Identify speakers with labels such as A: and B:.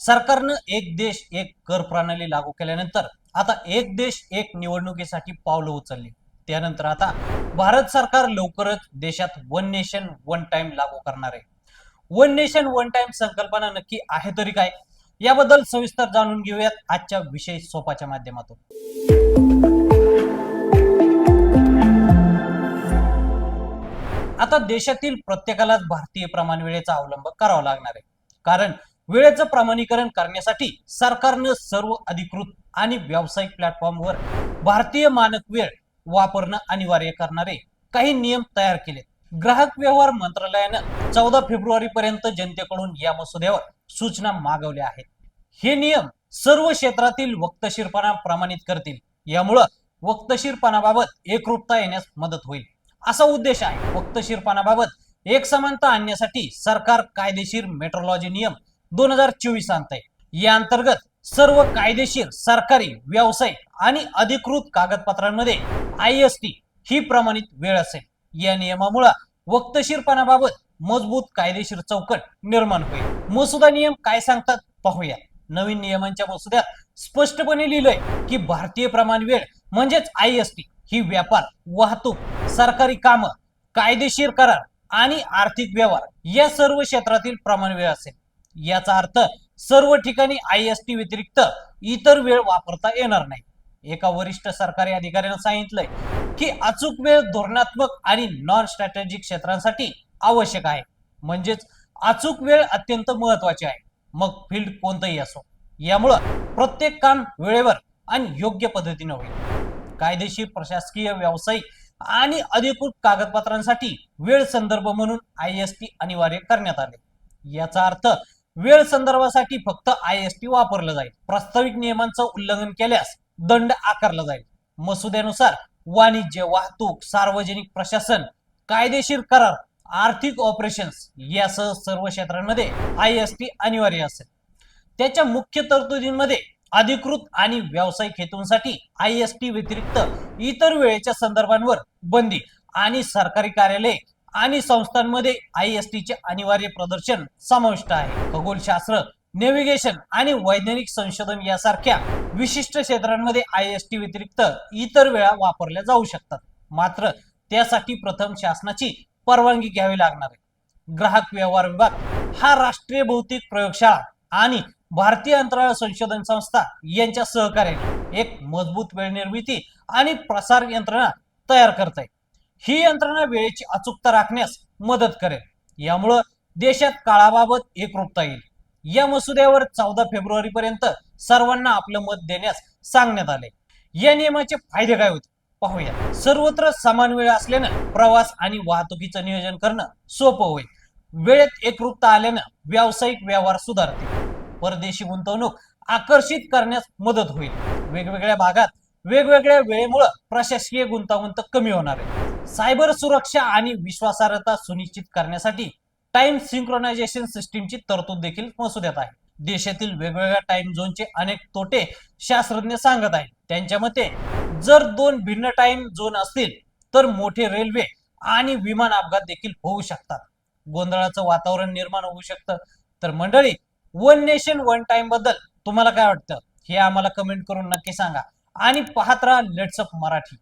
A: सरकारनं एक देश एक कर प्रणाली लागू केल्यानंतर आता एक देश एक निवडणुकीसाठी पावलं उचलली। त्यानंतर आता भारत सरकार लवकरच देशात वन नेशन वन टाइम लागू करणार आहे। वन नेशन वन टाइम संकल्पना नक्की आहे तरी काय, याबद्दल सविस्तर जाणून घेऊयात आजच्या विषय सोपाच्या माध्यमातून। आता देशातील प्रत्येकालाच भारतीय प्रमाण वेळेचा अवलंब करावा लागणार आहे, कारण वेळेचं प्रमाणीकरण करण्यासाठी सरकारनं सर्व अधिकृत आणि व्यावसायिक प्लॅटफॉर्मवर भारतीय मानक वेळ वापरणं अनिवार्य करणारे काही नियम तयार केलेत। ग्राहक व्यवहार मंत्रालयानं 14 फेब्रुवारी पर्यंत जनतेकडून या मसुद्यावर सूचना मागवल्या आहेत। हे नियम सर्व क्षेत्रातील वक्तशीरपणा प्रमाणित करतील, यामुळं वक्तशीरपणाबाबत एकरूपता येण्यास मदत होईल असा उद्देश आहे। वक्तशीरपणाबाबत एक समानता आणण्यासाठी सरकार कायदेशीर मेट्रोलॉजी नियम 2024 आणत आहे। या अंतर्गत सर्व कायदेशीर सरकारी व्यावसायिक आणि अधिकृत कागदपत्रांमध्ये IST ही प्रमाणित वेळ असेल। या नियमामुळे वक्तशीरपणाबाबत मजबूत कायदेशीर चौकट निर्माण होईल। मसुदा नियम काय सांगतात पाहूया। नवीन नियमांच्या मसुद्यात स्पष्टपणे लिहिलंय की भारतीय प्रमाण वेळ म्हणजेच IST ही व्यापार, वाहतूक, सरकारी कामं, कायदेशीर करार आणि आर्थिक व्यवहार या सर्व क्षेत्रातील प्रमाण वेळ असेल। याचा अर्थ सर्व ठिकाणी IST व्यतिरिक्त इतर वेळ वापरता येणार नाही। एका वरिष्ठ सरकारी अधिकाऱ्याने सांगितलंय की अचूक वेळ धोरणात्मक आणि नॉन स्ट्रॅटेजिक क्षेत्रांसाठी आवश्यक आहे, म्हणजेच अचूक वेळ अत्यंत महत्वाची आहे, मग फील्ड कोणतंही असो। यामुळं प्रत्येक काम वेळेवर आणि योग्य पद्धतीने होईल। कायदेशीर, प्रशासकीय, व्यावसायिक आणि अधिकृत कागदपत्रांसाठी वेळ संदर्भ म्हणून IST अनिवार्य करण्यात आले। याचा अर्थ वेळ संदर्भासाठी फक्त IST वापरलं जाईल। प्रस्तावित नियमांचं उल्लंघन केल्यास दंड आकारला जाईल। मसुद्यानुसार वाणिज्य, वाहतूक, सार्वजनिक प्रशासन, कायदेशीर करार, आर्थिक ऑपरेशन्स यासह सर्व क्षेत्रांमध्ये IST अनिवार्य असेल। त्याच्या मुख्य तरतुदींमध्ये अधिकृत आणि व्यावसायिक हेतूंसाठी IST व्यतिरिक्त इतर वेळेच्या संदर्भांवर बंदी आणि सरकारी कार्यालय आणि संस्थांमध्ये IST चे अनिवार्य प्रदर्शन समाविष्ट आहे। खगोलशास्त्र, नेव्हिगेशन आणि वैज्ञानिक संशोधन यासारख्या विशिष्ट क्षेत्रांमध्ये IST व्यतिरिक्त इतर वेळा वापरल्या जाऊ शकतात, मात्र त्यासाठी प्रथम शासनाची परवानगी घ्यावी लागणार आहे। ग्राहक व्यवहार विभाग हा राष्ट्रीय भौतिक प्रयोगशाळा आणि भारतीय अंतराळ संशोधन संस्था यांच्या सहकार्याने एक मजबूत वेळ निर्मिती आणि प्रसार यंत्रणा तयार करत आहे। ही यंत्रणा वेळेची अचूकता राखण्यास मदत करेल। यामुळे देशात काळाबाबत एकरूपता येईल। या मसुद्यावर 14 फेब्रुवारी पर्यंत सर्वांना आपलं मत देण्यास सांगण्यात आले। या नियमाचे फायदे काय होते पाहूया। सर्वत्र समान वेळ असल्यानं प्रवास आणि वाहतुकीचं नियोजन करणं सोपं होईल। वेळेत एकरूपता आल्यानं व्यावसायिक व्यवहार सुधारतील। परदेशी गुंतवणूक आकर्षित करण्यास मदत होईल। वेगवेगळ्या भागात वेगवेगळ्या वेळेमुळे प्रशासकीय गुंतागुंत कमी होणार आहे। सायबर सुरक्षा आणि विश्वासार्हता सुनिश्चित करण्यासाठी टाइम सिंक्रोनायझेशन सिस्टीमची तरतूद देखील मसुद्यात आहे। देशातील वेगवेगळ्या टाइम झोनचे अनेक तोटे शास्त्रज्ञ सांगत आहेत। त्यांच्या मते जर दोन भिन्न टाइम झोन असतील तर मोठे रेल्वे आणि विमान अपघात देखील होऊ शकतात, गोंधळाचं वातावरण निर्माण होऊ शकतं। तर मंडळी, वन नेशन वन टाइम बद्दल तुम्हाला काय वाटतं हे आम्हाला कमेंट करून नक्की सांगा आणि पाहत राहा लेट्स अप मराठी।